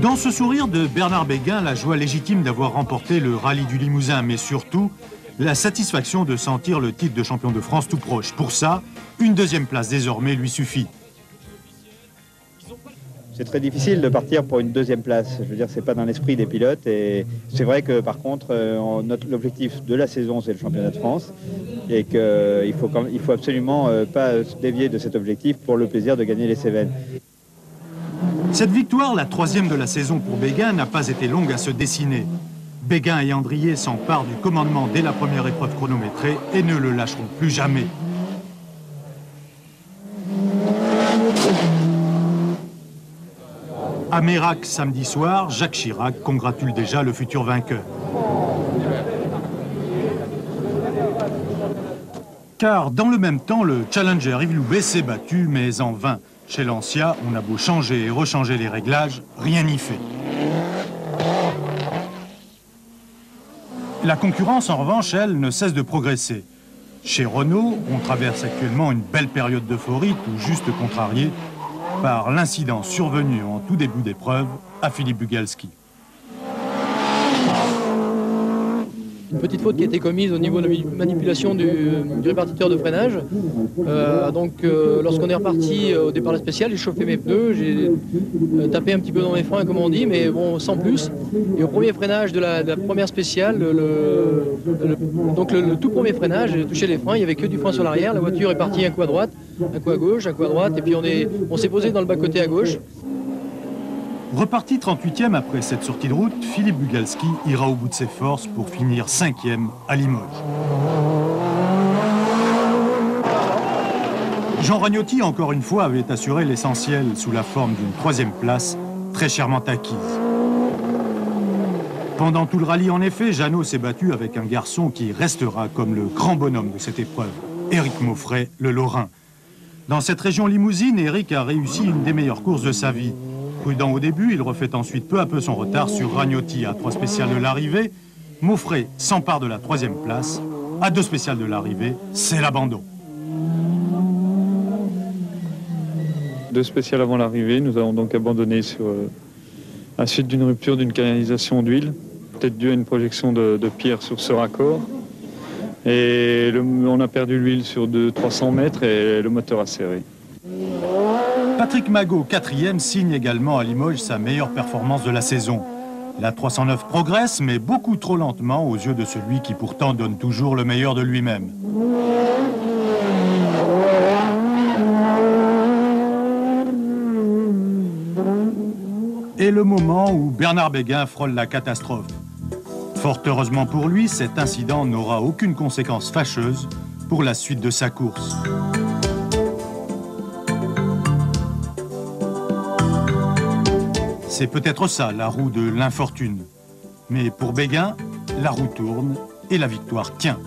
Dans ce sourire de Bernard Béguin, la joie légitime d'avoir remporté le rallye du Limousin, mais surtout la satisfaction de sentir le titre de champion de France tout proche. Pour ça, une deuxième place désormais lui suffit. C'est très difficile de partir pour une deuxième place. Je veux dire, c'est pas dans l'esprit des pilotes. Et c'est vrai que par contre, l'objectif de la saison, c'est le championnat de France. Et qu'il faut absolument pas se dévier de cet objectif pour le plaisir de gagner les Cévennes. Cette victoire, la troisième de la saison pour Béguin, n'a pas été longue à se dessiner. Béguin et Andrier s'emparent du commandement dès la première épreuve chronométrée et ne le lâcheront plus jamais. À Mérac, samedi soir, Jacques Chirac congratule déjà le futur vainqueur. Car dans le même temps, le challenger Yves Loubet s'est battu, mais en vain. Chez Lancia, on a beau changer et rechanger les réglages, rien n'y fait. La concurrence, en revanche, elle, ne cesse de progresser. Chez Renault, on traverse actuellement une belle période d'euphorie, tout juste contrariée par l'incident survenu en tout début d'épreuve à Philippe Bugalski. Une petite faute qui a été commise au niveau de la manipulation du répartiteur de freinage. Lorsqu'on est reparti au départ de la spéciale, j'ai chauffé mes pneus, j'ai tapé un petit peu dans mes freins, comme on dit, mais bon, sans plus. Et au premier freinage de la première spéciale, le tout premier freinage, j'ai touché les freins, il n'y avait que du frein sur l'arrière, la voiture est partie un coup à droite, un coup à gauche, un coup à droite, et puis on s'est posé dans le bas-côté à gauche. Reparti 38e après cette sortie de route, Philippe Bugalski ira au bout de ses forces pour finir 5e à Limoges. Jean Ragnotti, encore une fois, avait assuré l'essentiel sous la forme d'une 3e place, très chèrement acquise. Pendant tout le rallye, en effet, Jeannot s'est battu avec un garçon qui restera comme le grand bonhomme de cette épreuve, Éric Mauffret, le Lorrain. Dans cette région limousine, Éric a réussi une des meilleures courses de sa vie. Prudent au début, il refait ensuite peu à peu son retard sur Ragnotti à 3 spéciales de l'arrivée. Mauffret s'empare de la 3e place. À 2 spéciales de l'arrivée, c'est l'abandon. 2 spéciales avant l'arrivée, nous avons donc abandonné à la suite d'une rupture d'une canalisation d'huile, peut-être due à une projection de pierre sur ce raccord. Et on a perdu l'huile sur 300 mètres et le moteur a serré. Patrick Magot, 4e, signe également à Limoges sa meilleure performance de la saison. La 309 progresse, mais beaucoup trop lentement aux yeux de celui qui pourtant donne toujours le meilleur de lui-même. Et le moment où Bernard Béguin frôle la catastrophe. Fort heureusement pour lui, cet incident n'aura aucune conséquence fâcheuse pour la suite de sa course. C'est peut-être ça, la roue de l'infortune. Mais pour Béguin, la roue tourne et la victoire tient.